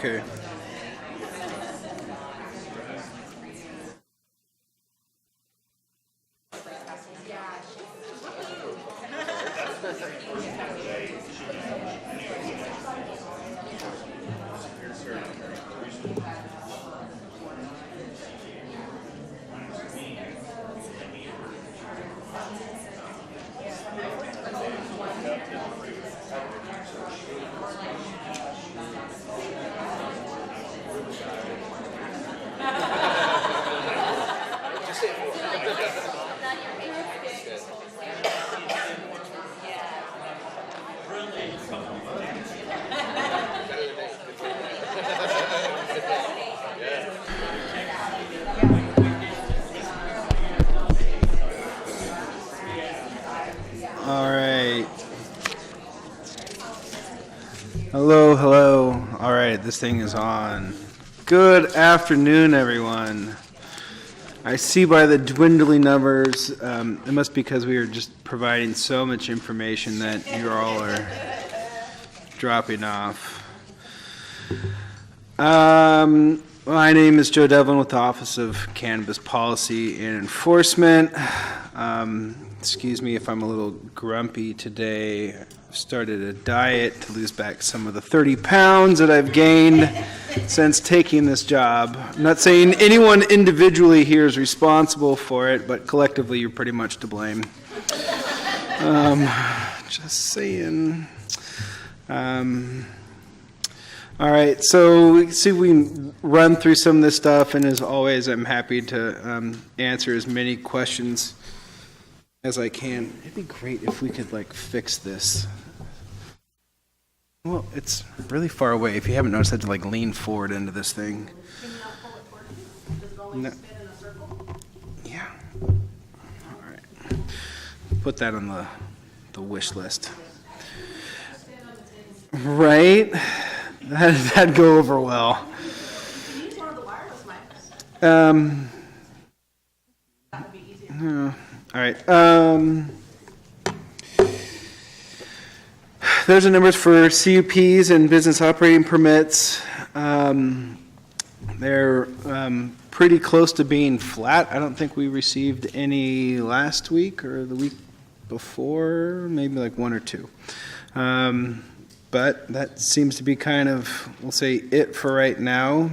Okay. All right. Hello, hello. All right, this thing is on. Good afternoon, everyone. I see by the dwindling numbers, it must be because we are just providing so much information that you all are dropping off. My name is Joe Devlin with the Office of Cannabis Policy and Enforcement. Excuse me if I'm a little grumpy today. I've started a diet to lose back some of the 30 pounds that I've gained since taking this job. I'm not saying anyone individually here is responsible for it, but collectively you're pretty much to blame. Just saying. All right, so we see if we can run through some of this stuff, and as always, I'm happy to answer as many questions as I can. It'd be great if we could fix this. Well, it's really far away. If you haven't noticed, I had to lean forward into this thing. Can you not pull it forward? Does it always spin in a circle? Yeah. All right. Put that on the wish list. Right? That'd go over well. You can use one of the wireless mics. That would be easier. No. All right. Those are numbers for CUPs and business operating permits. They're pretty close to being flat. I don't think we received any last week or the week before, maybe one or two. But that seems to be kind of, we'll say, it for right now.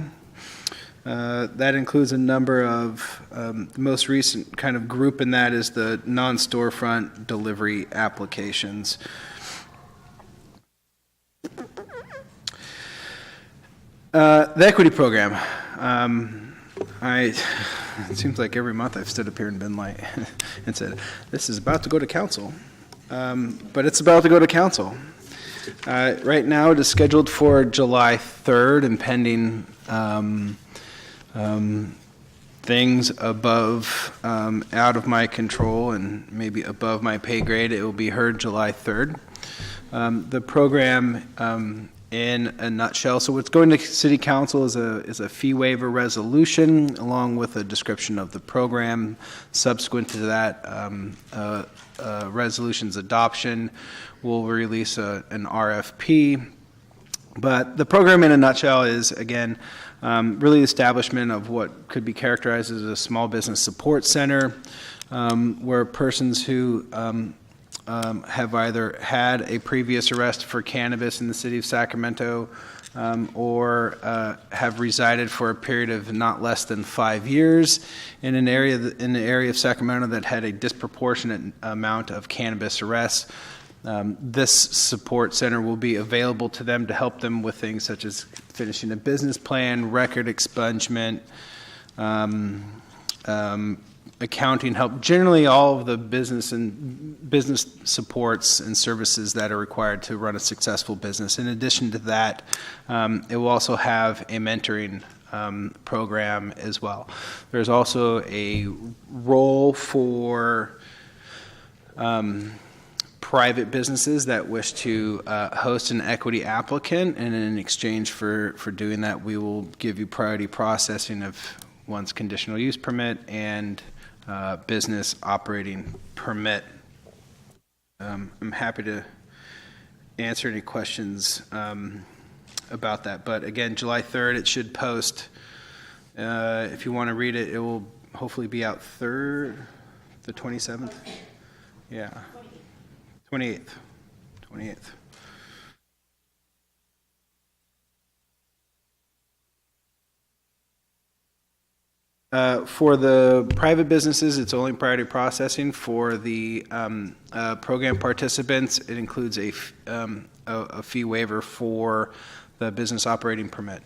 That includes a number of, the most recent kind of group in that is the non-storefront delivery applications. The equity program. It seems like every month I've stood up here and been and said, this is about to go to council. But it's about to go to council. Right now it is scheduled for July 3rd, and pending things above, out of my control and maybe above my pay grade, it will be heard July 3rd. The program, in a nutshell, so what's going to City Council is a fee waiver resolution along with a description of the program. Subsequent to that resolution's adoption, we'll release an RFP. But the program in a nutshell is, again, really the establishment of what could be characterized as a small business support center, where persons who have either had a previous arrest for cannabis in the city of Sacramento or have resided for a period of not less than 5 years in the area of Sacramento that had a disproportionate amount of cannabis arrests. This support center will be available to them to help them with things such as finishing a business plan, record expungement, accounting help, generally all of the business supports and services that are required to run a successful business. In addition to that, it will also have a mentoring program as well. There's also a role for private businesses that wish to host an equity applicant, and in exchange for doing that, we will give you priority processing of one's conditional use permit and business operating permit. I'm happy to answer any questions about that. But again, July 3rd, it should post. If you want to read it, it will hopefully be out the 27th. Yeah, 28th. For the private businesses, it's only priority processing. For the program participants, it includes a fee waiver for the business operating permit.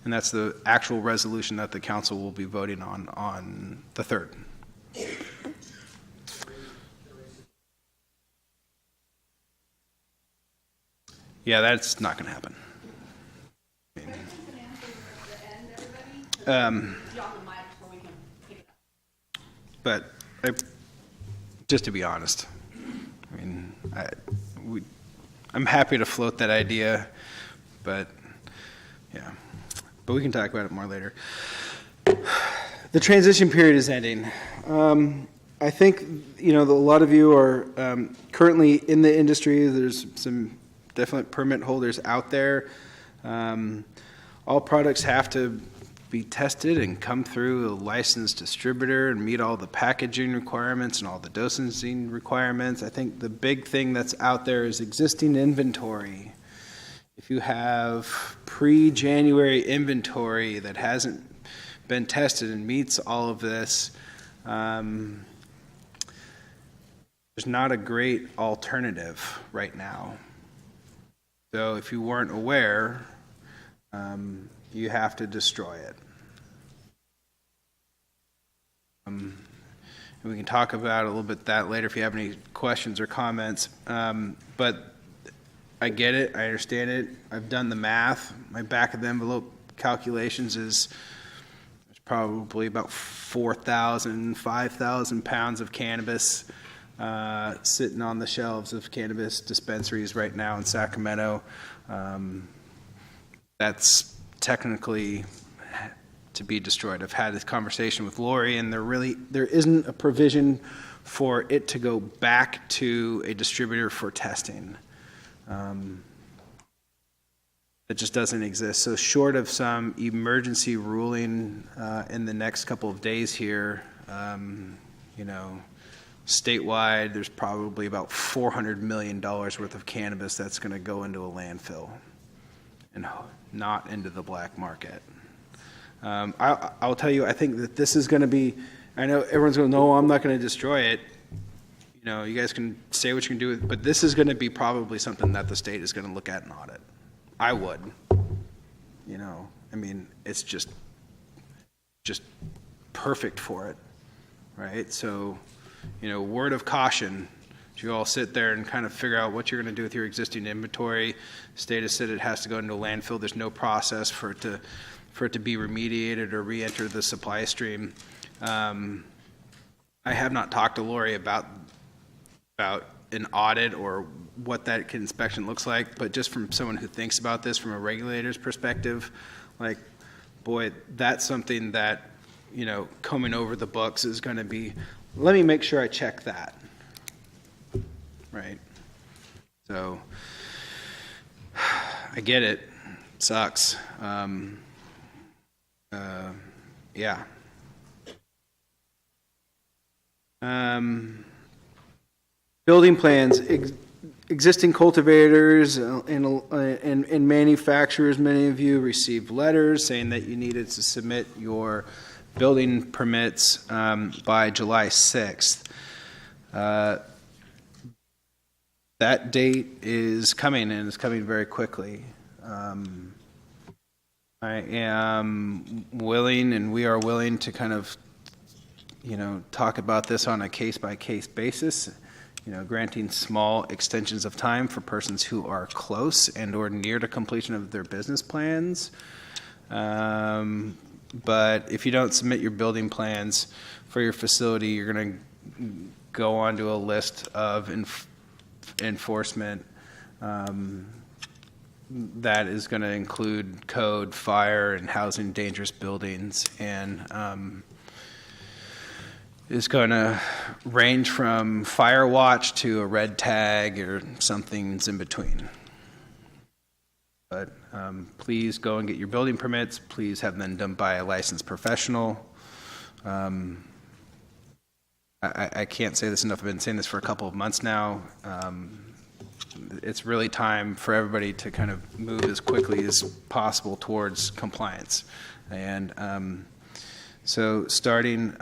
And that's the actual resolution that the council will be voting on the 3rd. Yeah, that's not going to happen. But just to be honest, I mean, I'm happy to float that idea, but yeah, but we can talk about it more later. The transition period is ending. I think, a lot of you are currently in the industry. There's some definite permit holders out there. All products have to be tested and come through a licensed distributor and meet all the packaging requirements and all the dosing requirements. I think the big thing that's out there is existing inventory. If you have pre-January inventory that hasn't been tested and meets all of this, there's not a great alternative right now. So if you weren't aware, you have to destroy it. And we can talk about a little bit that later if you have any questions or comments. But I get it. I understand it. I've done the math. My back of the envelope calculations is there's probably about 4,000, 5,000 pounds of cannabis sitting on the shelves of cannabis dispensaries right now in Sacramento. That's technically to be destroyed. I've had this conversation with Lori, and there isn't a provision for it to go back to a distributor for testing. It just doesn't exist. So short of some emergency ruling in the next couple of days here, statewide, there's probably about $400 million worth of cannabis that's going to go into a landfill and not into the black market. I'll tell you, I think that this is going to be, I know everyone's going, no, I'm not going to destroy it. You guys can say what you can do, but this is going to be probably something that the state is going to look at and audit. I would. I mean, it's just perfect for it, right? So, word of caution, you all sit there and kind of figure out what you're going to do with your existing inventory. State has said it has to go into a landfill. There's no process for it to be remediated or re-enter the supply stream. I have not talked to Lori about an audit or what that inspection looks like, but just from someone who thinks about this from a regulator's perspective, like, boy, that's something that, coming over the books is going to be, let me make sure I check that. Right? So, I get it. Sucks. Yeah. Building plans, existing cultivators and manufacturers, many of you received letters saying that you needed to submit your building permits by July 6th. That date is coming, and it's coming very quickly. I am willing, and we are willing to kind of, talk about this on a case-by-case basis, granting small extensions of time for persons who are close and or near to completion of their business plans. But if you don't submit your building plans for your facility, you're going to go onto a list of enforcement that is going to include code, fire, and housing dangerous buildings, and is going to range from fire watch to a red tag or something's in between. But please go and get your building permits. Please have them done by a licensed professional. I can't say this enough. I've been saying this for a couple of months now. It's really time for everybody to kind of move as quickly as possible towards compliance. And so starting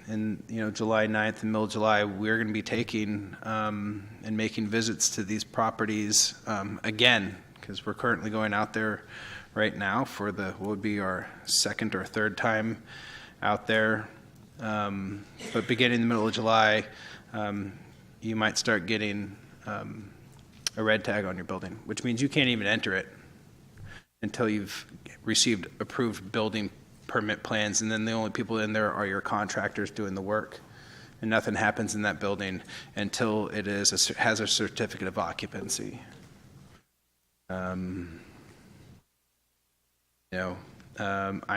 in July 9th and middle of July, we're going to be taking and making visits to these properties again, because we're currently going out there right now for what would be our second or third time out there. But beginning in the middle of July, you might start getting a red tag on your building, which means you can't even enter it until you've received approved building permit plans, and then the only people in there are your contractors doing the work, and nothing happens in that building until it has a certificate of occupancy. I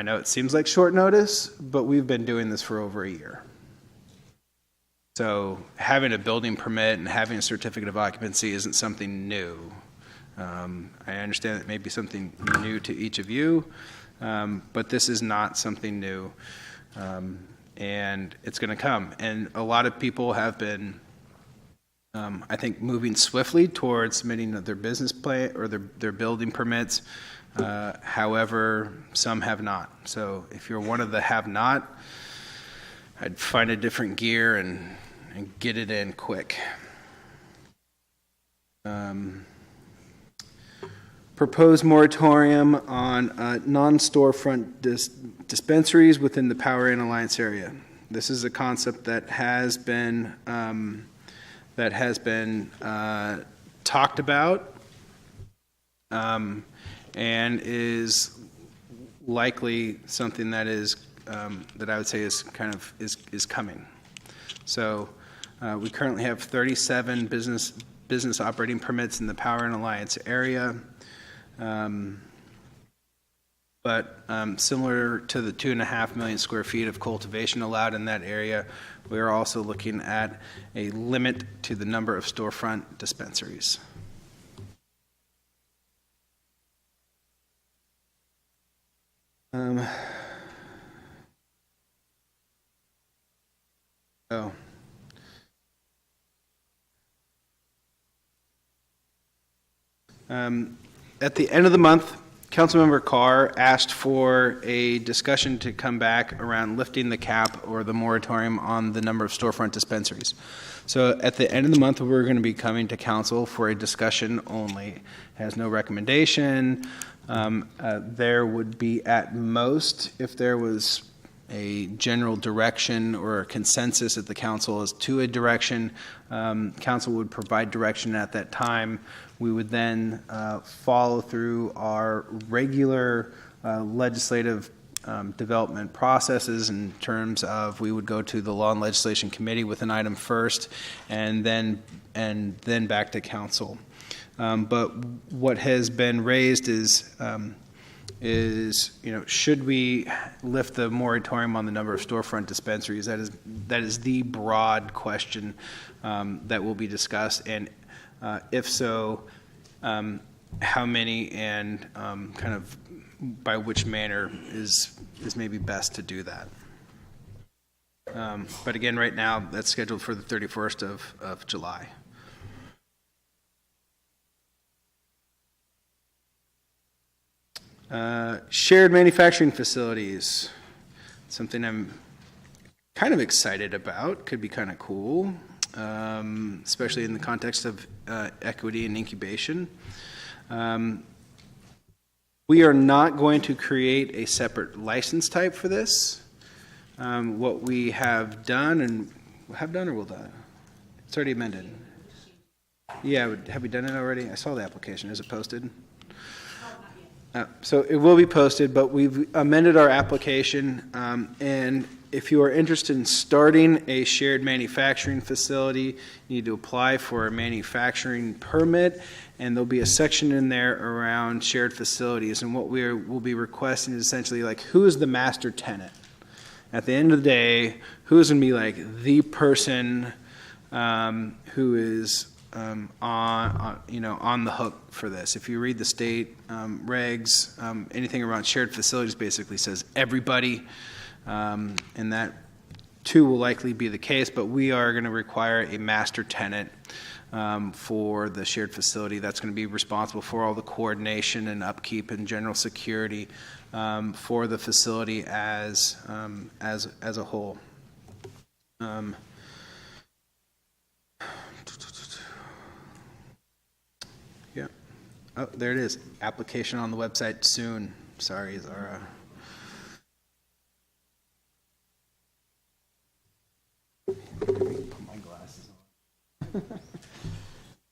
know it seems like short notice, but we've been doing this for over a year. So having a building permit and having a certificate of occupancy isn't something new. I understand it may be something new to each of you, but this is not something new, and it's going to come. And a lot of people have been, I think, moving swiftly towards submitting their business plan or their building permits. However, some have not. So if you're one of the have not, I'd find a different gear and get it in quick. Proposed moratorium on non-storefront dispensaries within the Power and Alliance area. This is a concept that has been talked about and is likely something that is that I would say is kind of is coming. So we currently have 37 business operating permits in the Power and Alliance area. But similar to the 2.5 million square feet of cultivation allowed in that area, we are also looking at a limit to the number of storefront dispensaries. At the end of the month, Councilmember Carr asked for a discussion to come back around lifting the cap or the moratorium on the number of storefront dispensaries. So at the end of the month, we're going to be coming to council for a discussion only. It has no recommendation. There would be at most, if there was a general direction or a consensus at the council as to a direction, council would provide direction at that time. We would then follow through our regular legislative development processes in terms of we would go to the Law and Legislation Committee with an item first and then back to council. But what has been raised is should we lift the moratorium on the number of storefront dispensaries? That is the broad question that will be discussed, and if so, how many and kind of by which manner is maybe best to do that. But again, right now that's scheduled for the 31st of July. Shared manufacturing facilities, something I'm kind of excited about, could be kind of cool, especially in the context of equity and incubation. We are not going to create a separate license type for this. What we have done, or will do? It's already amended. Yeah, have we done it already? I saw the application. Is it posted? So it will be posted, but we've amended our application, and if you are interested in starting a shared manufacturing facility, you need to apply for a manufacturing permit, and there'll be a section in there around shared facilities, and what we'll be requesting is essentially like, who is the master tenant? At the end of the day, who is going to be like the person who is on the hook for this. If you read the state regs, anything around shared facilities basically says everybody, and that too will likely be the case, but we are going to require a master tenant for the shared facility that's going to be responsible for all the coordination and upkeep and general security for the facility as a whole. Yeah. Oh, there it is. Application on the website soon. Sorry, Zara. Put my glasses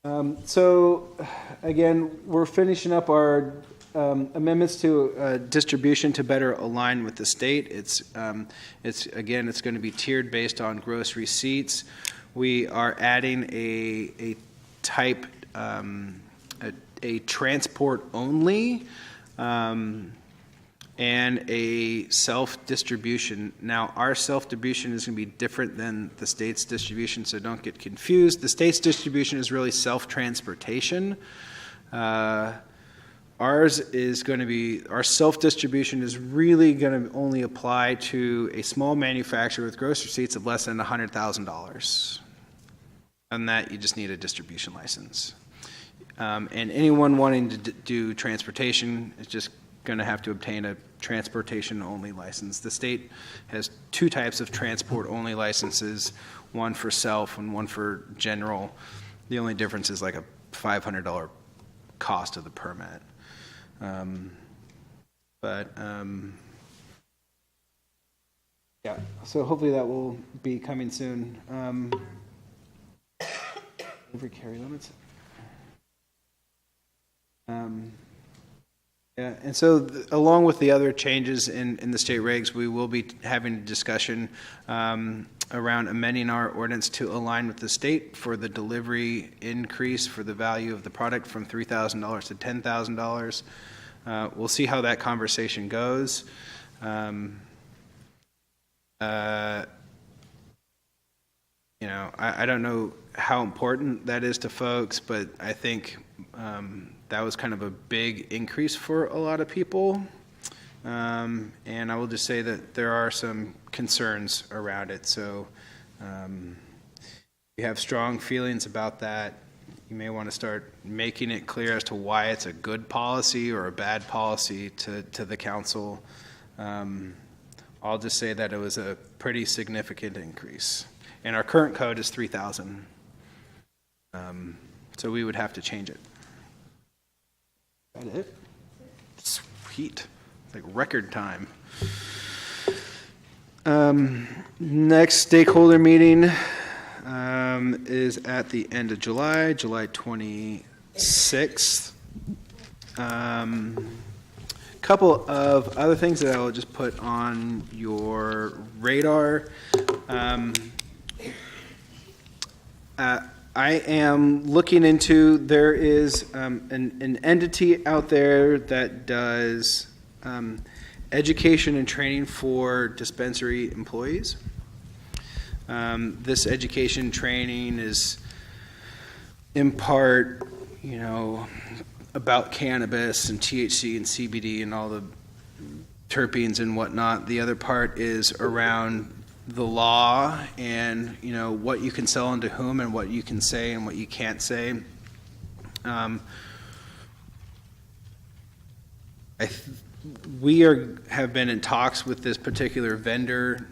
on. So, again, we're finishing up our amendments to distribution to better align with the state. It's going to be tiered based on gross receipts. We are adding a type, a transport only, and a self-distribution. Now, our self-distribution is going to be different than the state's distribution, so don't get confused. The state's distribution is really self-transportation. Ours is going to be, our self-distribution is really going to only apply to a small manufacturer with gross receipts of less than $100,000. And that, you just need a distribution license. And anyone wanting to do transportation is just going to have to obtain a transportation-only license. The state has two types of transport-only licenses, one for self and one for general. The only difference is like a $500 cost of the permit. Yeah, so hopefully that will be coming soon. Over carry limits. Yeah, and so along with the other changes in the state regs, we will be having a discussion around amending our ordinance to align with the state for the delivery increase for the value of the product from $3,000 to $10,000. We'll see how that conversation goes. I don't know how important that is to folks, but I think that was kind of a big increase for a lot of people. And I will just say that there are some concerns around it. So if you have strong feelings about that, you may want to start making it clear as to why it's a good policy or a bad policy to the council. I'll just say that it was a pretty significant increase. And our current code is 3,000. So we would have to change it. Is that it? Sweet. Like record time. Next stakeholder meeting is at the end of July 26th. Couple of other things that I will just put on your radar. I am looking into, there is an entity out there that does education and training for dispensary employees. This education training is in part, about cannabis and THC and CBD and all the terpenes and whatnot. The other part is around the law and what you can sell and to whom and what you can say and what you can't say. We have been in talks with this particular vendor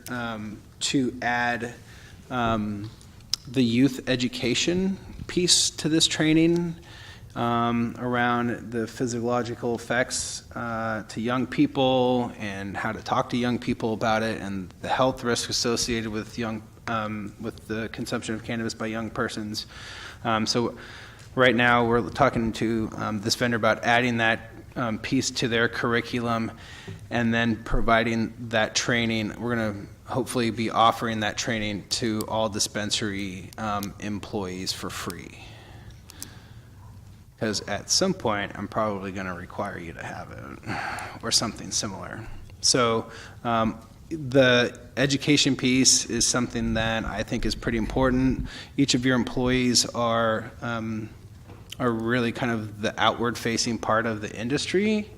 to add the youth education piece to this training around the physiological effects to young people and how to talk to young people about it and the health risk associated with with the consumption of cannabis by young persons. So right now we're talking to this vendor about adding that piece to their curriculum and then providing that training. We're going to hopefully be offering that training to all dispensary employees for free. Because at some point, I'm probably going to require you to have it or something similar. So the education piece is something that I think is pretty important. Each of your employees are really kind of the outward-facing part of the industry,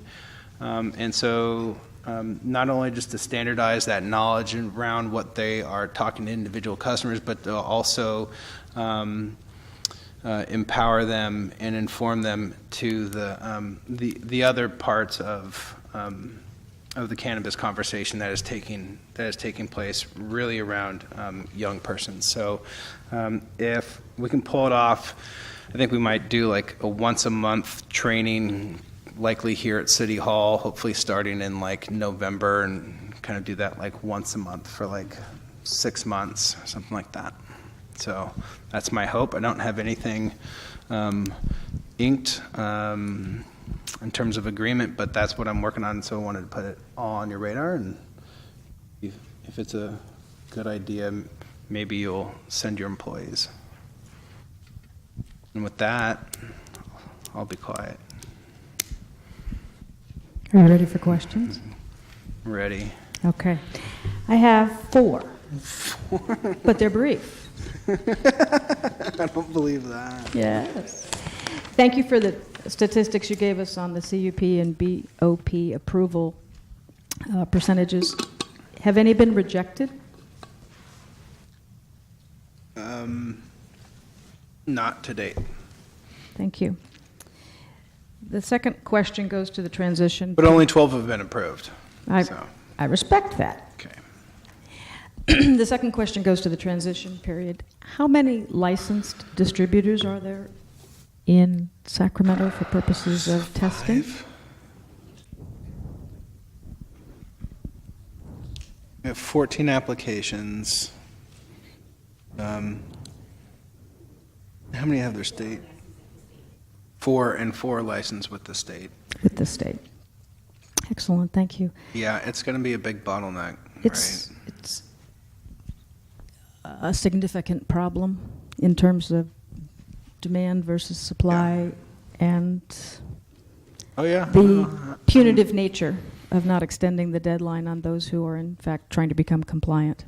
and so not only just to standardize that knowledge around what they are talking to individual customers, but to also empower them and inform them to the other parts of the cannabis conversation that is taking place really around young persons. So if we can pull it off, I think we might do like a once a month training, likely here at City Hall, hopefully starting in like November, and kind of do that like once a month for like 6 months, something like that. So that's my hope. I don't have anything inked in terms of agreement, but that's what I'm working on, so I wanted to put it all on your radar, and if it's a good idea, maybe you'll send your employees. And with that, I'll be quiet. Are you ready for questions? Ready. Okay. I have 4. But they're brief. I don't believe that. Yes. Thank you for the statistics you gave us on the CUP and BOP approval percentages. Have any been rejected? Not to date. Thank you. The second question goes to the transition. But only 12 have been approved. I respect that. Okay. The second question goes to the transition period. How many licensed distributors are there in Sacramento for purposes of testing? 5. We have 14 applications. How many have their state? 4 and 4 licensed with the state. With the state. Excellent, thank you. Yeah, it's going to be a big bottleneck, It's right? it's a significant problem in terms of demand versus supply and Oh, yeah. the punitive nature of not extending the deadline on those who are in fact trying to become compliant.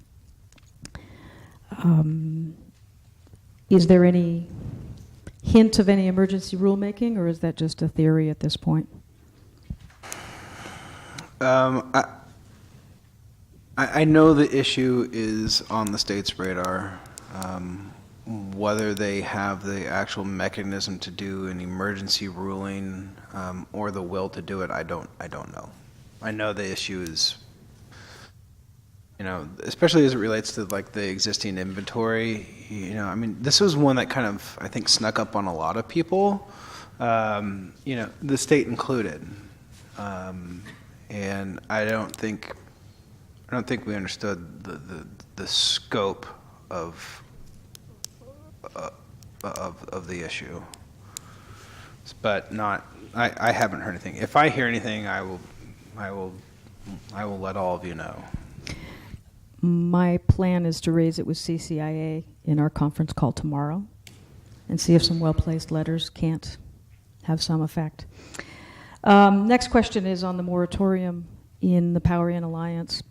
Is there any hint of any emergency rulemaking, or is that just a theory at this point? I know the issue is on the state's radar. Whether they have the actual mechanism to do an emergency ruling or the will to do it, I don't know. I know the issue is, especially as it relates to like the existing inventory. I mean, this was one that kind of, I think, snuck up on a lot of people. The state included, and I don't think we understood the scope of the issue. But I haven't heard anything. If I hear anything, I will let all of you know. My plan is to raise it with CCIA in our conference call tomorrow and see if some well-placed letters can't have some effect. Next question is on the moratorium in the Power In Alliance.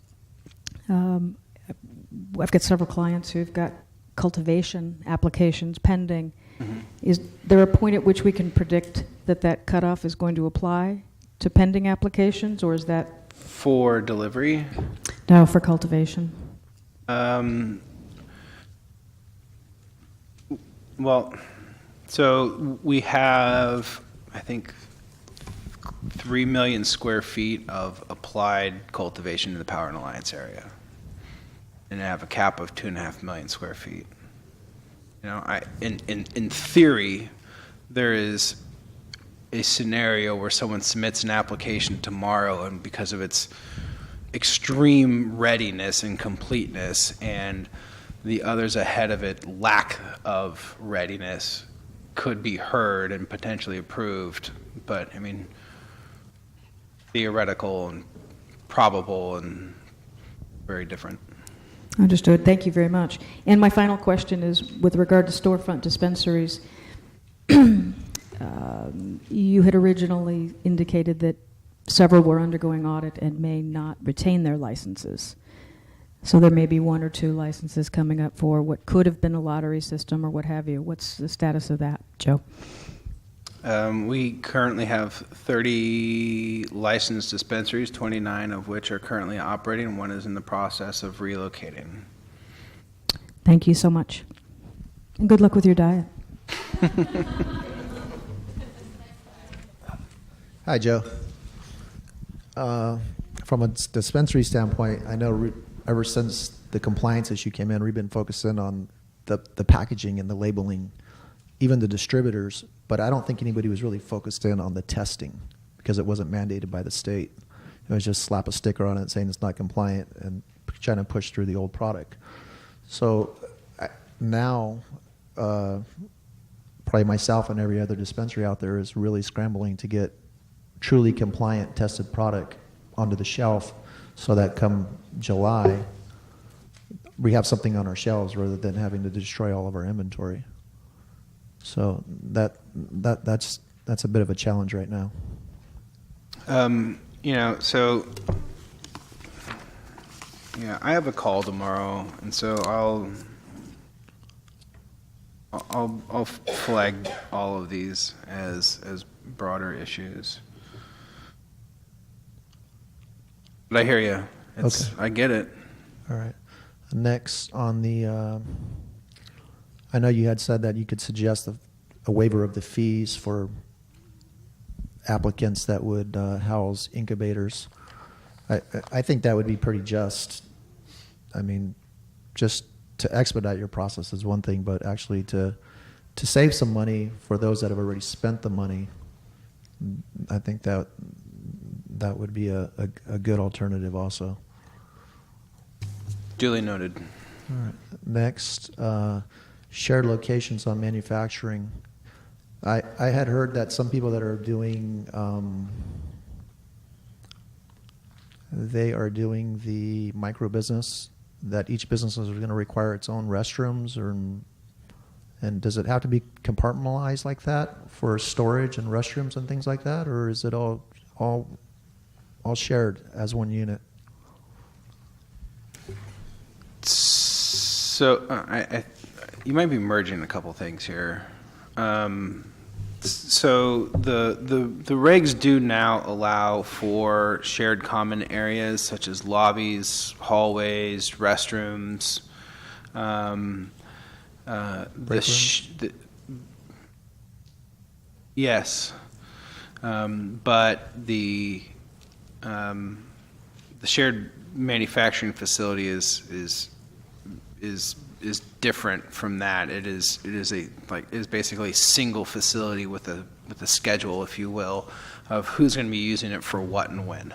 I've got several clients who've got cultivation applications pending. Mm-hmm. Is there a point at which we can predict that cutoff is going to apply to pending applications, or is that... For delivery? No, for cultivation. Well, so we have, I think, 3 million square feet of applied cultivation in the Power and Alliance area, and I have a cap of 2.5 million square feet. In theory, there is a scenario where someone submits an application tomorrow, and because of its extreme readiness and completeness, and the others ahead of it lack of readiness, could be heard and potentially approved. But I mean, theoretical and probable and very different. Understood. Thank you very much. And my final question is with regard to storefront dispensaries. You had originally indicated that several were undergoing audit and may not retain their licenses. So there may be 1 or 2 licenses coming up for what could have been a lottery system or what have you. What's the status of that, Joe? We currently have 30 licensed dispensaries, 29 of which are currently operating, and 1 is in the process of relocating. Thank you so much. And good luck with your diet. Hi, Joe. From a dispensary standpoint, I know ever since the compliance issue came in, we've been focusing on the packaging and the labeling, even the distributors, but I don't think anybody was really focused in on the testing because it wasn't mandated by the state. It was just slap a sticker on it saying it's not compliant and trying to push through the old product. So now, probably myself and every other dispensary out there is really scrambling to get truly compliant tested product onto the shelf so that come July, we have something on our shelves rather than having to destroy all of our inventory. So that's a bit of a challenge right now. So yeah, I have a call tomorrow, and so I'll flag all of these as broader issues. But I hear you. Okay. I get it. All right. Next on the, I know you had said that you could suggest a waiver of the fees for applicants that would house incubators. I think that would be pretty just. I mean, just to expedite your process is one thing, but actually to save some money for those that have already spent the money, I think that would be a good alternative also. Duly noted. All right. Next, shared locations on manufacturing. I had heard that some people that are doing they are doing the micro business, that each business is going to require its own restrooms, and does it have to be compartmentalized like that for storage and restrooms and things like that, or is it all shared as one unit? So you might be merging a couple things here. So the regs do now allow for shared common areas such as lobbies, hallways, restrooms. Yes, but the shared manufacturing facility is different from that. It is basically a single facility with a schedule, if you will, of who's going to be using it for what and when.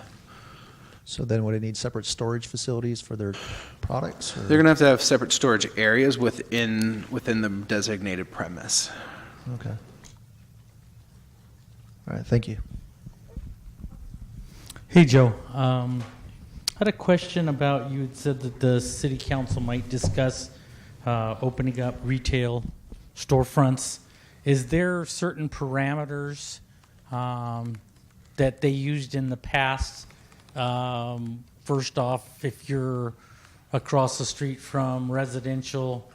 So then would it need separate storage facilities for their products? Or? They're going to have separate storage areas within the designated premise. Okay. All right, thank you. Hey, Joe. I had a question about, you had said that the city council might discuss opening up retail storefronts. Is there certain parameters that they used in the past? First off, if you're across the street from residential,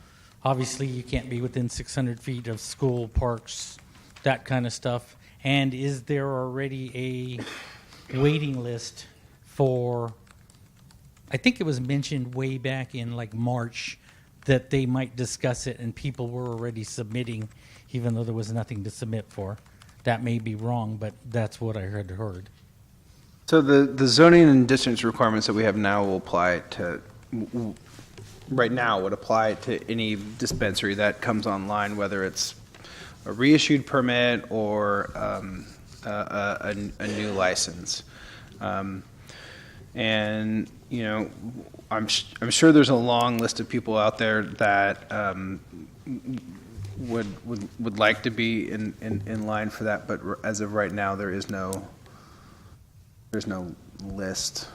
obviously you can't be within 600 feet of school, parks, that kind of stuff. And is there already a waiting list for, I think it was mentioned way back in like March that they might discuss it and people were already submitting even though there was nothing to submit for. That may be wrong, but that's what I had heard. So the zoning and distance requirements that we have now will apply to, right now would apply to any dispensary that comes online, whether it's a reissued permit or a new license. And, you know, I'm sure there's a long list of people out there that would like to be in line for that, but as of right now, there's no list.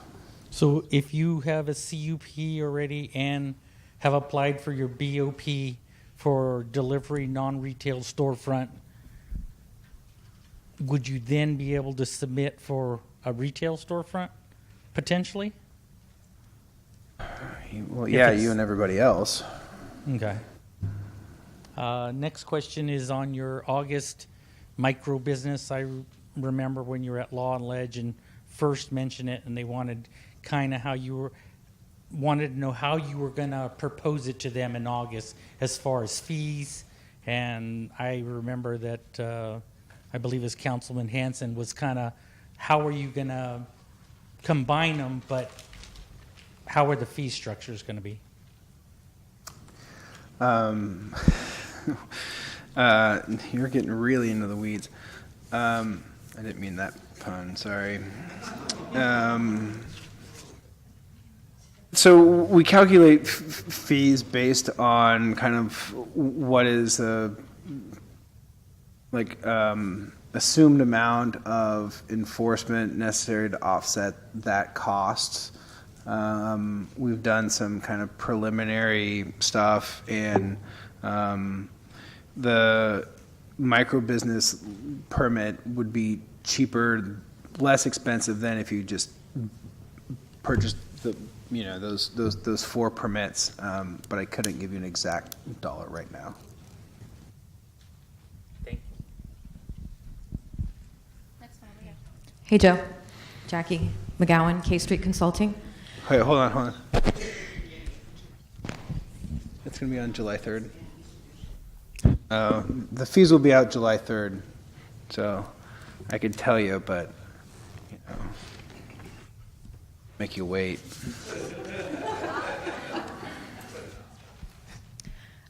So if you have a CUP already and have applied for your BOP for delivery non-retail storefront, would you then be able to submit for a retail storefront potentially? Well, yeah, it's- you and everybody else. Okay. Next question is on your August micro business. I remember when you were at Law and Ledge and first mentioned it, and they wanted kind of wanted to know how you were going to propose it to them in August as far as fees. And I remember that I believe as Councilman Hanson was kind of, how are you going to combine them, but how are the fee structures going to be? You're getting really into the weeds. I didn't mean that pun, sorry. So we calculate fees based on kind of what is assumed amount of enforcement necessary to offset that cost. We've done some kind of preliminary stuff, and the micro business permit would be cheaper, less expensive than if you just purchased those 4 permits. But I couldn't give you an exact dollar right now. Thank you. Next one, we got. Hey, Joe. Jackie McGowan, K Street Consulting. Wait, hold on. It's going to be on July 3rd. The fees will be out July 3rd, so I could tell you, but make you wait.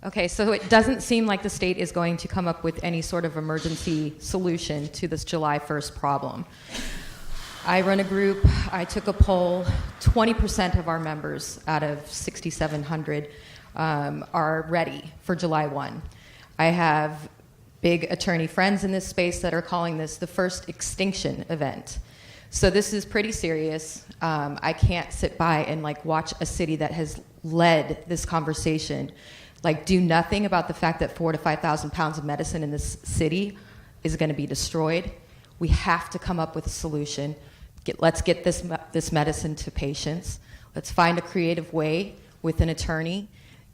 Okay, so it doesn't seem like the state is going to come up with any sort of emergency solution to this July 1st problem. I run a group, I took a poll, 20% of our members out of 6,700 are ready for July 1. I have big attorney friends in this space that are calling this the first extinction event. So this is pretty serious. I can't sit by and watch a city that has led this conversation do nothing about the fact that 4,000 to 5,000 pounds of medicine in this city is going to be destroyed. We have to come up with a solution. Let's get this medicine to patients. Let's find a creative way with an attorney,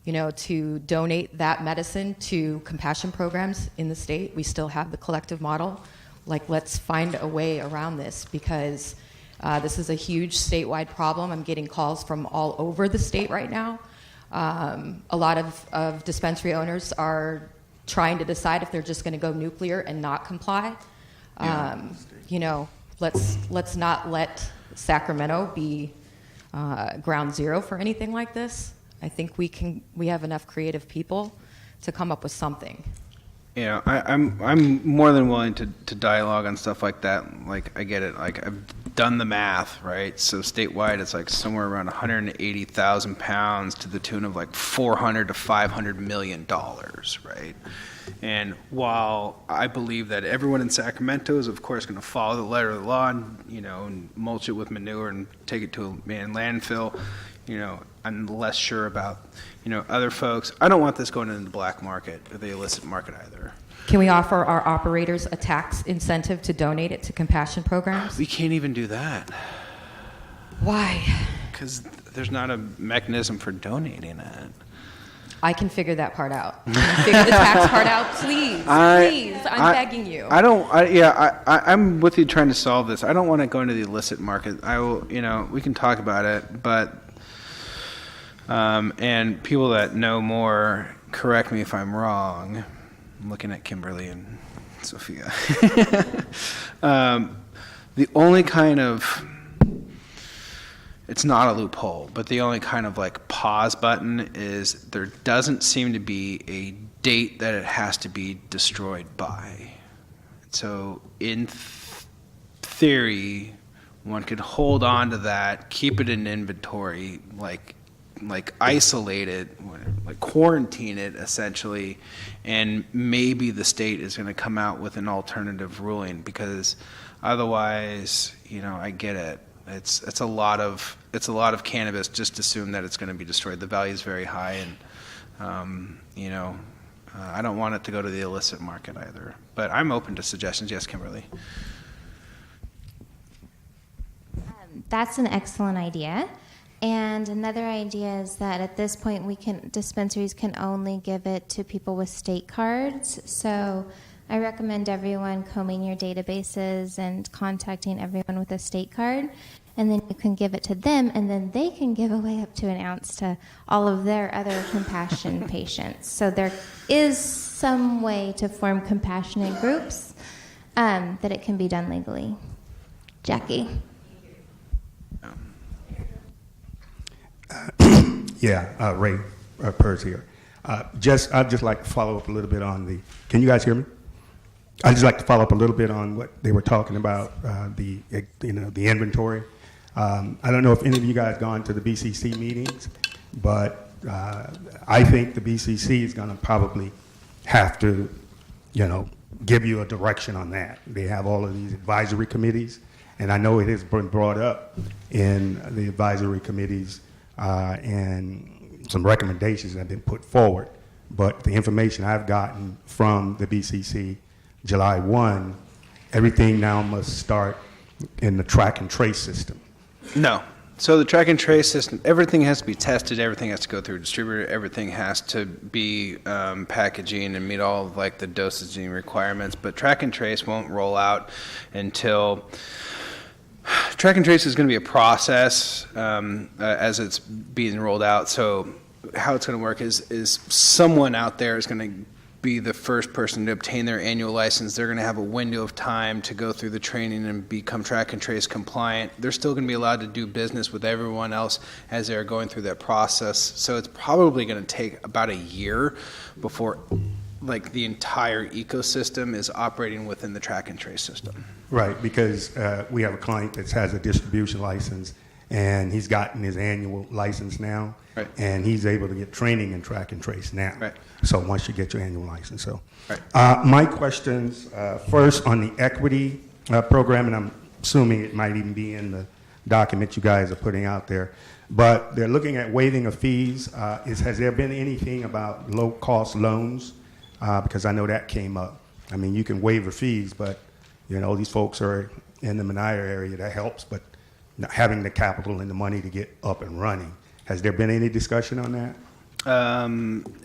to donate that medicine to compassion programs in the state. We still have the collective model. Let's find a way around this, because this is a huge statewide problem. I'm getting calls from all over the state right now. A lot of dispensary owners are trying to decide if they're just going to go nuclear and not comply. Let's not let Sacramento be ground zero for anything like this. I think we have enough creative people to come up with something. I'm more than willing to dialogue on stuff like that. I get it. I've done the math, right? So statewide, it's somewhere around 180,000 pounds to the tune of $400 to $500 million, right? And while I believe that everyone in Sacramento is, of course, going to follow the letter of the law and mulch it with manure and take it to a landfill, I'm less sure about, other folks. I don't want this going into the black market or the illicit market either. Can we offer our operators a tax incentive to donate it to compassion programs? We can't even do that Why? because there's not a mechanism for donating it. I can figure that part out. Can you figure the tax part out, please? Please, I'm begging you. I'm with you trying to solve this. I don't want to go into the illicit market. I will, we can talk about it, but and people that know more, correct me if I'm wrong. I'm looking at Kimberly and Sophia. The only kind of, it's not a loophole, but the only kind of pause button is there doesn't seem to be a date that it has to be destroyed by. So in theory, one could hold on to that, keep it in inventory, isolate it, quarantine it essentially, and maybe the state is going to come out with an alternative ruling, because otherwise, I get it. It's a lot of cannabis. Just assume that it's going to be destroyed. The value is very high, and I don't want it to go to the illicit market either. But I'm open to suggestions. Yes, Kimberly. That's an excellent idea. And another idea is that at this point, dispensaries can only give it to people with state cards. So I recommend everyone combing your databases and contacting everyone with a state card. And then you can give it to them, and then they can give away up to an ounce to all of their other compassion patients. So there is some way to form compassionate groups that it can be done legally. Jackie. Ray Purse here. I'd just like to follow up a little bit on the. Can you guys hear me? I'd just like to follow up a little bit on what they were talking about, the inventory. I don't know if any of you guys gone to the BCC meetings, but I think the BCC is going to probably have to, give you a direction on that. They have all of these advisory committees, and I know it has been brought up in the advisory committees, and some recommendations have been put forward. But the information I've gotten from the BCC, July 1, everything now must start in the track and trace system. No. So the track and trace system, everything has to be tested, everything has to go through a distributor, everything has to be packaging and meet all of the dosaging requirements, but track and trace won't roll out until, track and trace is going to be a process as it's being rolled out. So how it's going to work is someone out there is going to be the first person to obtain their annual license. They're going to have a window of time to go through the training and become track and trace compliant. They're still going to be allowed to do business with everyone else as they're going through that process. So it's probably going to take about a year before the entire ecosystem is operating within the track and trace system. Right, because we have a client that has a distribution license, and he's gotten his annual license now, right, and he's able to get training in track and trace now. Right. So once you get your annual license. So right. My questions, first on the equity program, and I'm assuming it might even be in the document you guys are putting out there, but they're looking at waiving of fees. Has there been anything about low-cost loans? Because I know that came up. I mean, you can waive the fees, but these folks are in the Mania area. That helps, but not having the capital and the money to get up and running. Has there been any discussion on that?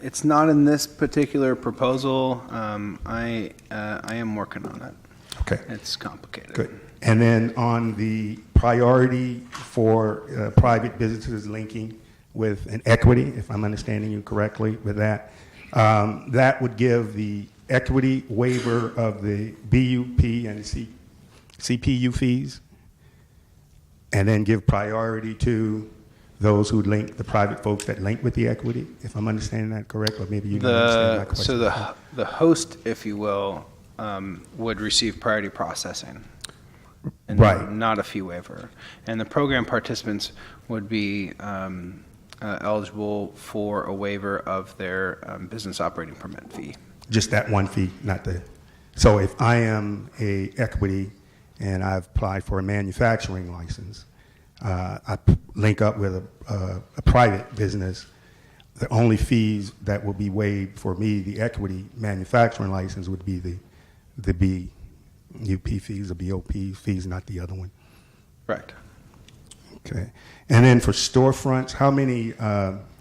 It's not in this particular proposal. I am working on it. Okay. It's complicated. Good. And then on the priority for private businesses linking with an equity, if I'm understanding you correctly with that, that would give the equity waiver of the BUP and CPU fees, and then give priority to those who link, the private folks that link with the equity, if I'm understanding that correct, or maybe you can understand my question. So the host, if you will, would receive priority processing, and right, not a fee waiver. And the program participants would be eligible for a waiver of their business operating permit fee. Just that one fee, not the. So if I am a equity and I've applied for a manufacturing license, I link up with a private business, the only fees that will be waived for me, the equity manufacturing license, would be the BUP fees, the BOP fees, not the other one. Right. Okay. And then for storefronts, how many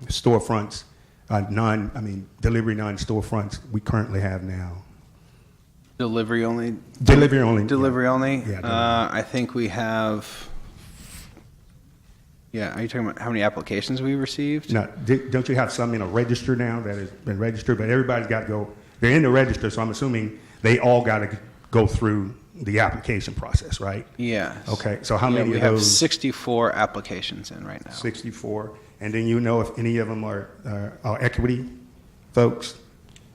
storefronts, delivery non-storefronts we currently have now? Delivery only? Delivery only. Delivery yeah. only? Yeah. Delivery. I think we have. Yeah, are you talking about how many applications we received? No, don't you have some in a register now that has been registered, but everybody's got to go, they're in the register, so I'm assuming they all got to go through the application process, right? Yes. Okay, so how many we of have those? 64 applications in right now. 64, and then if any of them are equity folks?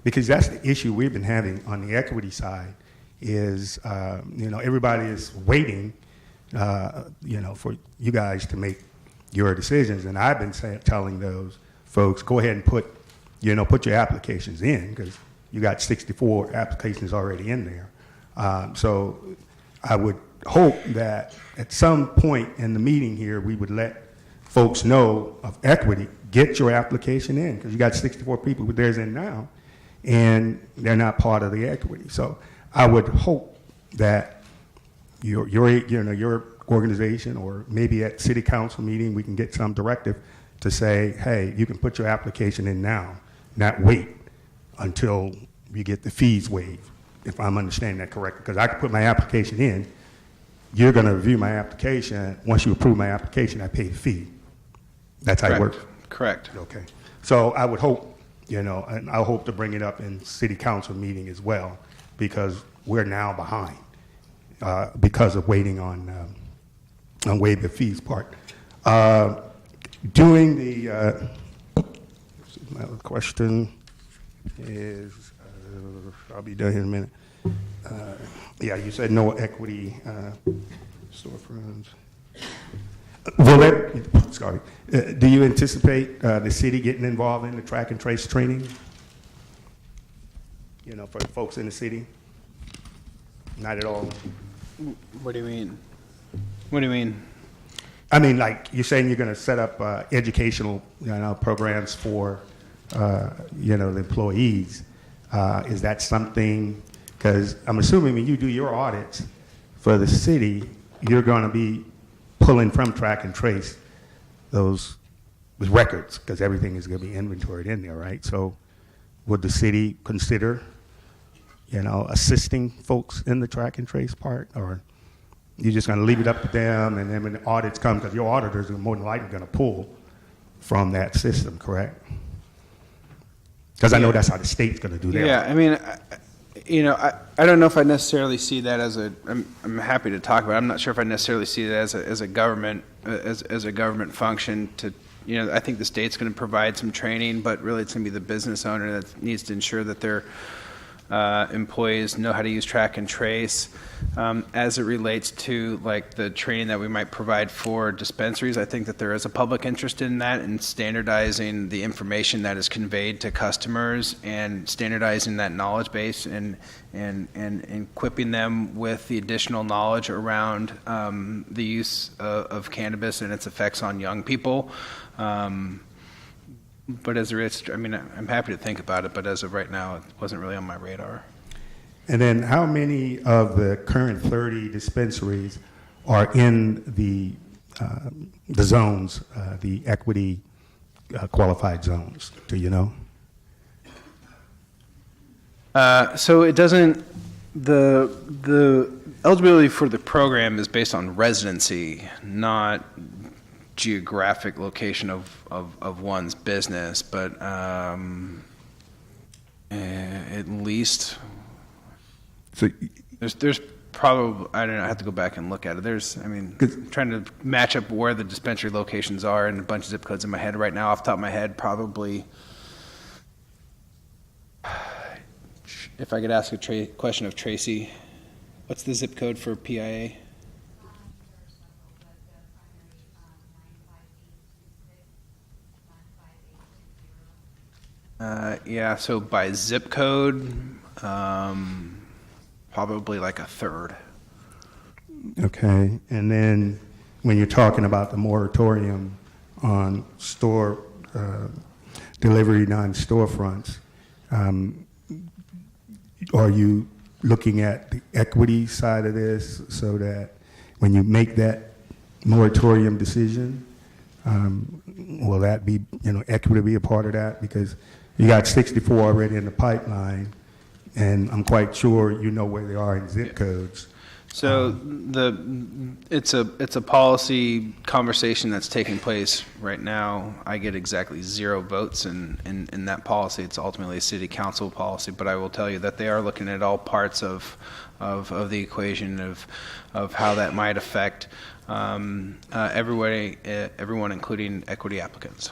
Because that's the issue we've been having on the equity side is, everybody is waiting, for you guys to make your decisions. And I've been telling those folks, go ahead and put your applications in, because you got 64 applications already in there. So I would hope that at some point in the meeting here, we would let folks know of equity, get your application in, because you got 64 people with theirs in now, and they're not part of the equity. So I would hope that your organization, or maybe at city council meeting, we can get some directive to say, hey, you can put your application in now, not wait until you get the fees waived, if I'm understanding that correctly. Because I can put my application in, you're going to review my application. Once you approve my application, I pay the fee. That's how it works. Correct. Okay. So I would hope, and I hope to bring it up in city council meeting as well, because we're now behind because of waiting on waive the fees part. Doing the my other question is, I'll be done here in a minute. Yeah, you said no equity storefronts. Will that, sorry, do you anticipate the city getting involved in the track and trace training? For the folks in the city? Not at all. What do you mean? What do you mean? I mean, like you're saying, you're going to set up educational, programs for, the employees. Is that something? Because I'm assuming when you do your audits for the city, you're going to be pulling from track and trace those records, because everything is going to be inventoried in there, right? So, would the city consider, assisting folks in the track and trace part, or you're just going to leave it up to them, and then when the audits come, because your auditors are more than likely going to pull from that system, correct? Because I know that's how the state's going to do that. Yeah, I mean, I don't know if I necessarily see that as I'm happy to talk about it. I'm not sure if I necessarily see that as a government function to, I think the state's going to provide some training, but really it's going to be the business owner that needs to ensure that their employees know how to use track and trace. As it relates to like the training that we might provide for dispensaries, I think that there is a public interest in that, and standardizing the information that is conveyed to customers and standardizing that knowledge base and equipping them with the additional knowledge around the use of cannabis and its effects on young people. But as it relates, I'm happy to think about it, but as of right now, it wasn't really on my radar. And then how many of the current 30 dispensaries are in the zones, the equity qualified zones? Do you know? So it doesn't, the eligibility for the program is based on residency, not geographic location of one's business, but at least So there's probably, I don't know, I have to go back and look at it. Trying to match up where the dispensary locations are and a bunch of zip codes in my head right now. Off the top of my head, probably, if I could ask a question of Tracy, what's the zip code for PIA? Yeah, so by zip code, probably like a third. Okay, and then when you're talking about the moratorium on store delivery non-storefronts, are you looking at the equity side of this so that when you make that moratorium decision, will that be, equity be a part of that? Because you got 64 already in the pipeline, and I'm quite sure you know where they are in zip codes. So it's a policy conversation that's taking place right now. I get exactly 0 votes in that policy. It's ultimately a city council policy, but I will tell you that they are looking at all parts of the equation of how that might affect everyone, including equity applicants.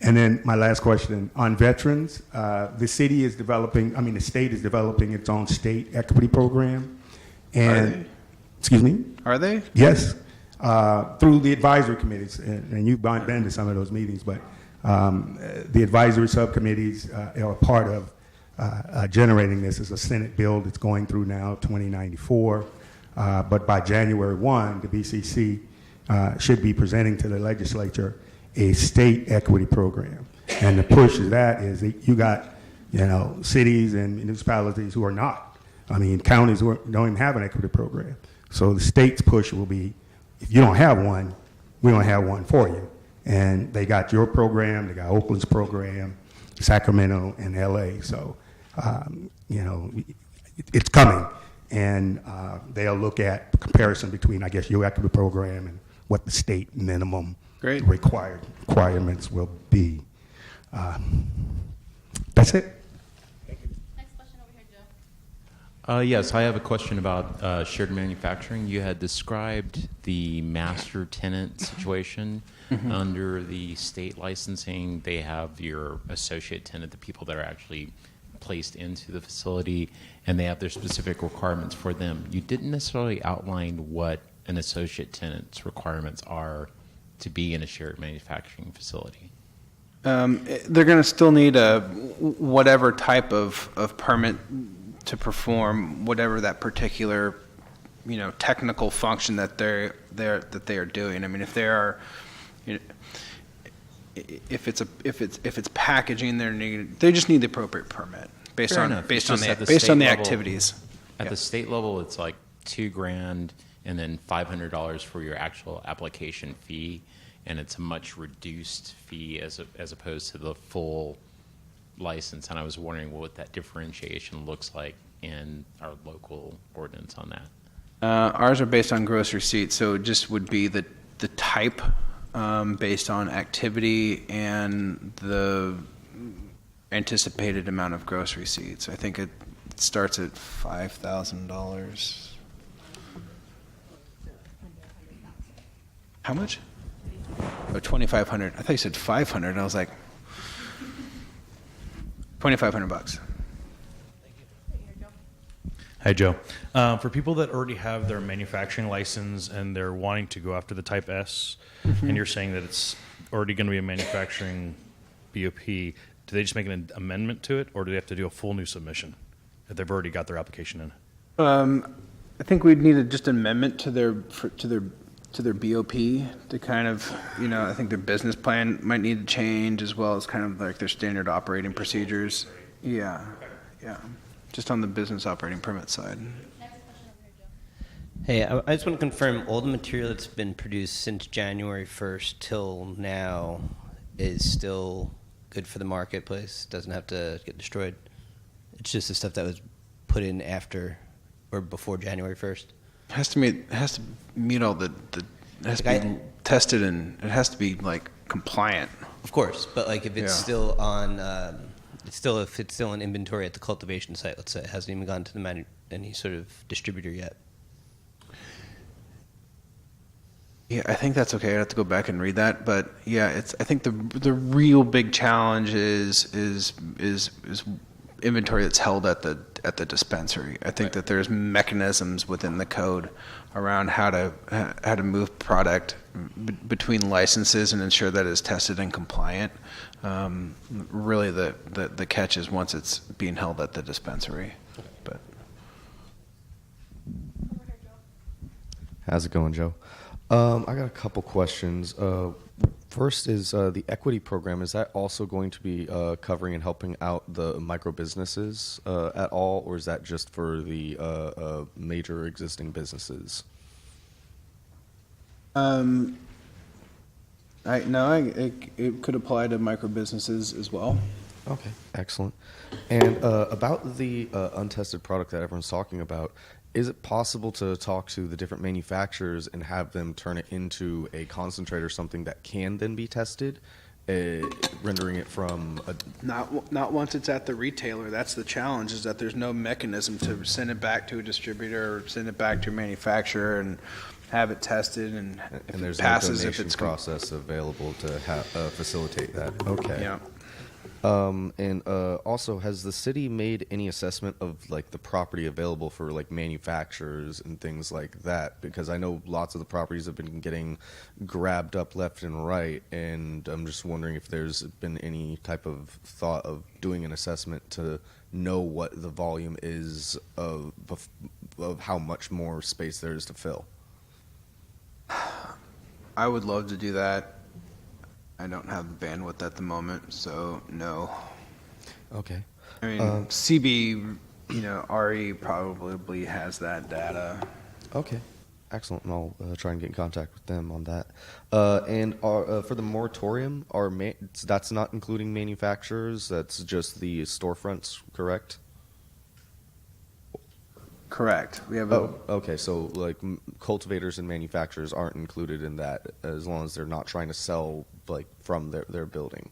And then my last question on veterans, the state is developing its own state equity program. And, excuse me? Are they? Yes, through the advisory committees, and you've been to some of those meetings, but the advisory subcommittees are part of generating this. It's a Senate bill that's going through now, 2094, but by January 1, the BCC should be presenting to the legislature a state equity program. And the push of that is that you got, cities and municipalities who are not. Counties who don't even have an equity program. So the state's push will be, if you don't have one, we don't have one for you. And they got your program, they got Oakland's program, Sacramento, and LA. So, you know, it's coming. And they'll look at the comparison between, I guess, your equity program and what the state minimum Great. requirements will be. That's it. Next question over here, Joe. Yes, I have a question about shared manufacturing. You had described the master tenant situation. Under the state licensing, they have your associate tenant, the people that are actually placed into the facility, and they have their specific requirements for them. You didn't necessarily outline what an associate tenant's requirements are to be in a shared manufacturing facility. They're going to still need whatever type of permit to perform whatever that particular, you know, technical function that they are doing. I mean, if they are, you know, if it's packaging, they just need the appropriate permit based Fair on enough. based It's on just the at the based on the state level- activities. At Yeah. the state level, it's like $2,000 and then $500 for your actual application fee, and it's a much reduced fee as opposed to the full license. And I was wondering what that differentiation looks like in our local ordinance on that. Ours are based on gross receipts, so it just would be the type based on activity and the anticipated amount of gross receipts. I think it starts at $5,000. How much? Oh, 2,500. I thought you said 500. I was like, 2,500 bucks. Hi, Joe. For people that already have their manufacturing license and they're wanting to go after the Type S, and you're saying that it's already going to be a manufacturing BOP, do they just make an amendment to it, or do they have to do a full new submission if they've already got their application in? I think we'd need just an amendment to their BOP to kind of, you know, I think their business plan might need to change as well as kind of like their standard operating procedures. Yeah, yeah, just on the business operating permit side. Hey, I just want to confirm all the material that's been produced since January 1st till now is still good for the marketplace, doesn't have to get destroyed. It's just the stuff that was put in after or before January 1st. It has to meet all the it has to be tested, and it has to be like compliant. Of course, but like if it's Yeah. still on, if it's still in inventory at the cultivation site, let's say it hasn't even gone to the any sort of distributor yet. Yeah, I think that's okay. I have to go back and read that, but yeah, I think the real big challenge is inventory that's held at the dispensary. I think that there's mechanisms within the code around how to move product between licenses and ensure that it's tested and compliant. Really, the catch is once it's being held at the dispensary. But how's it going, Joe? I got a couple questions. First is the equity program. Is that also going to be covering and helping out the micro businesses at all, or is that just for the major existing businesses? It could apply to micro businesses as well. Okay, excellent. And about the untested product that everyone's talking about, is it possible to talk to the different manufacturers and have them turn it into a concentrate or something that can then be tested, rendering it from a... Not once it's at the retailer. That's the challenge, is that there's no mechanism to send it back to a distributor or send it back to a manufacturer and have it tested, and if And there's it passes, no if donation it's process available to facilitate that. Okay. Yeah. And also, has the city made any assessment of like the property available for like manufacturers and things like that? Because I know lots of the properties have been getting grabbed up left and right, and I'm just wondering if there's been any type of thought of doing an assessment to know what the volume is of how much more space there is to fill. I would love to do that. I don't have the bandwidth at the moment, so no. Okay. I mean, CB, RE probably has that data. Okay. Excellent, and I'll try and get in contact with them on that. And for the moratorium, that's not including manufacturers. That's just the storefronts, correct? Correct. We have Oh, okay. So like cultivators and manufacturers aren't included in that, as long as they're not trying to sell like from their building.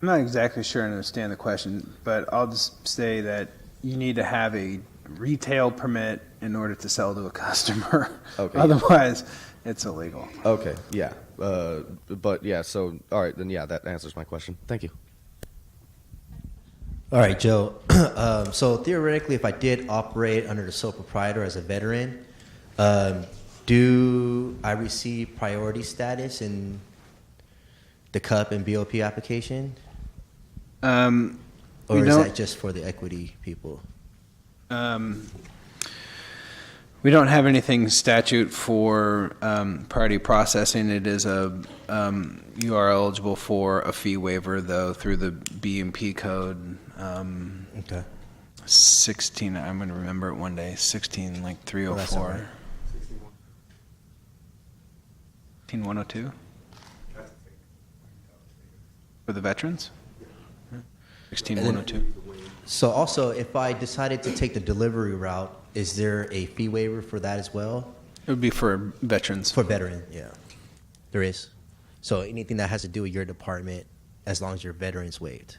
I'm not exactly sure I understand the question, but I'll just say that you need to have a retail permit in order to sell to a customer. Okay. Otherwise, it's illegal. Okay. Yeah. But yeah. So all right. Then yeah, that answers my question. Thank you. All right, Joe. So theoretically, if I did operate under the sole proprietor as a veteran, do I receive priority status in the CUP and BOP application? Or is that just for the equity people? We don't have anything statute for priority processing. It is you are eligible for a fee waiver, though, through the B&P code. Okay. 16, I'm going to remember it one day, 16, like 304. all right. 16102? For the veterans? 16102. So also, if I decided to take the delivery route, is there a fee waiver for that as well? It would be for veterans. For veteran, yeah. There is. So anything that has to do with your department, as long as your veteran's waived.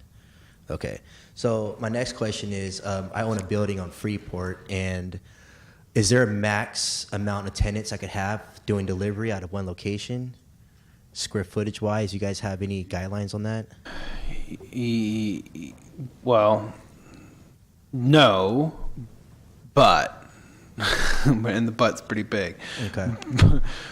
Okay. So my next question is, I own a building on Freeport, and is there a max amount of tenants I could have doing delivery out of one location? Square footage wise, you guys have any guidelines on that? Well, no, but, and the but's pretty big. Okay.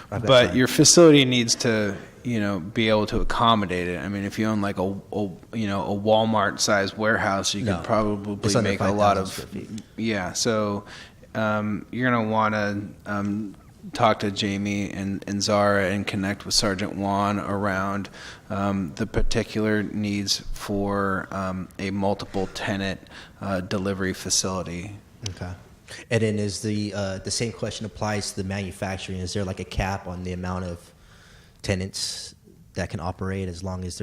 But your facility needs to, be able to accommodate it. I mean, if you own like a Walmart-sized warehouse, you could probably make a lot of, So you're gonna want to talk to Jamie and Zara and connect with Sergeant Juan around the particular needs for a multiple tenant delivery facility. Okay. And then is the same question applies to the manufacturing? Is there like a cap on the amount of tenants that can operate as long as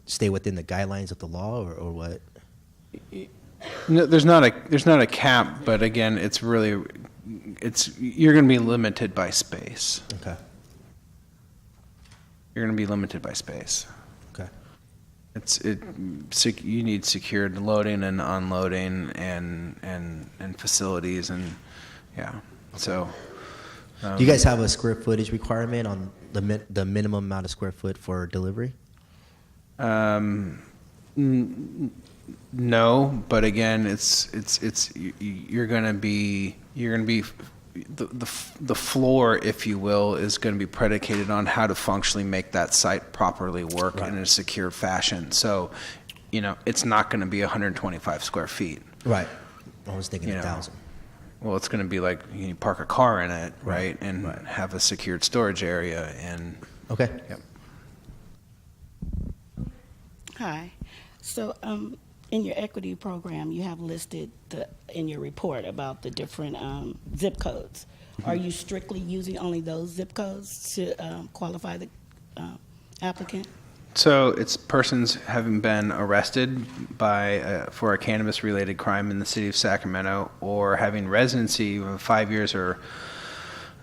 stay within the guidelines of the law, or what? No, there's not a cap, but again, you're going to be limited by space. Okay. You're going to be limited by space. Okay. You need secured loading and unloading and facilities and so. Do you guys have a square footage requirement on the minimum amount of square foot for delivery? No, but again, you're going to be the floor, if you will, is going to be predicated on how to functionally make that site properly work in a secure fashion. So, it's not going to be 125 square feet. Right. I was thinking 1,000. Well, it's going to be like you park a car in it, right? And have a secured storage area. And okay. Yep. Hi. So, in your equity program, you have listed in your report about the different zip codes. Are you strictly using only those zip codes to qualify the applicant? So it's persons having been arrested for a cannabis-related crime in the city of Sacramento, or having residency of 5 years or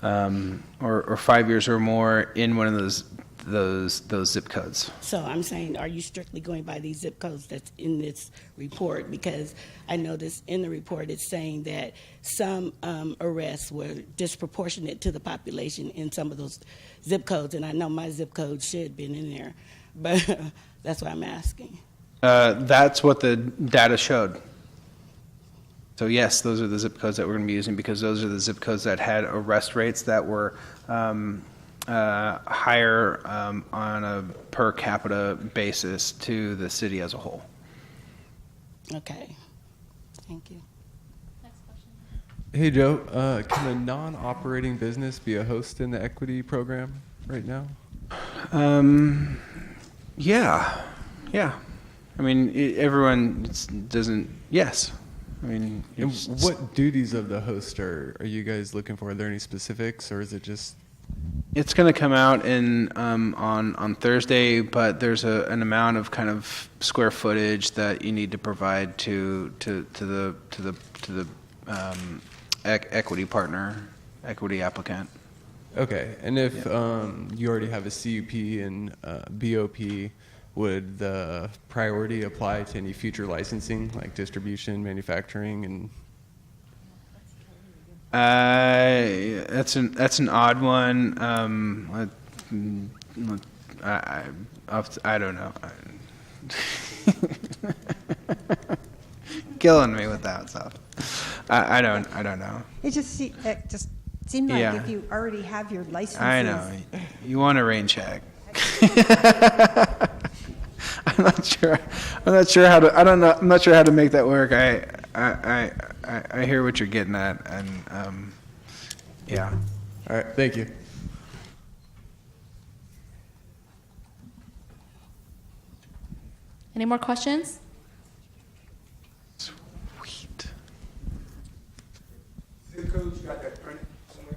5 years or more in one of those zip codes. So I'm saying, are you strictly going by these zip codes that's in this report? Because I noticed in the report it's saying that some arrests were disproportionate to the population in some of those zip codes, and I know my zip code should have been in there, but that's why I'm asking. That's what the data showed. So yes, those are the zip codes that we're going to be using, because those are the zip codes that had arrest rates that were higher on a per capita basis to the city as a whole. Okay. Thank you. Hey, Joe. Can a non-operating business be a host in the equity program right now? Yeah. I mean, everyone doesn't. Yes. I mean, And what duties of the host are you guys looking for? Are there any specifics, or is it just? it's going to come out in on Thursday, but there's an amount of kind of square footage that you need to provide to the equity partner, equity applicant. Okay, and if you already have a CUP and BOP, would the priority apply to any future licensing, like distribution, manufacturing, and? That's an odd one. I don't know. Killing me with that stuff. I don't know. It just seemed like Yeah. if you already have your licenses. I know. You want a rain check. I'm not sure how to. I don't know. I'm not sure how to make that work. I hear what you're getting at, and yeah. All right, thank you. Any more questions? Sweet. Zip codes, you got that printed somewhere?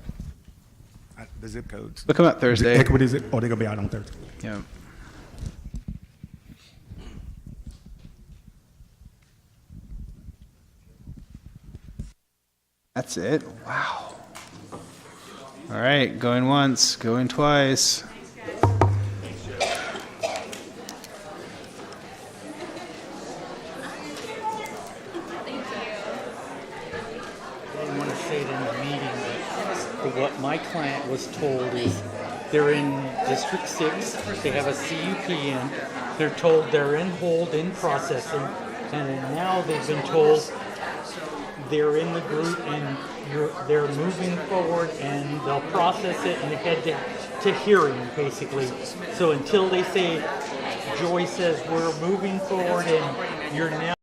The zip codes. They'll come out Thursday. The equity zip, they're gonna be out on Thursday. Yeah. That's it? Wow. All right, going once, going twice. I didn't want to say it in the meeting, but what my client was told is they're in District 6, they have a CUP in, they're told they're in hold, in processing, and then now they've been told they're in the group and they're moving forward and they'll process it and head to hearing, basically. So until they say, Joy says we're moving forward and you're now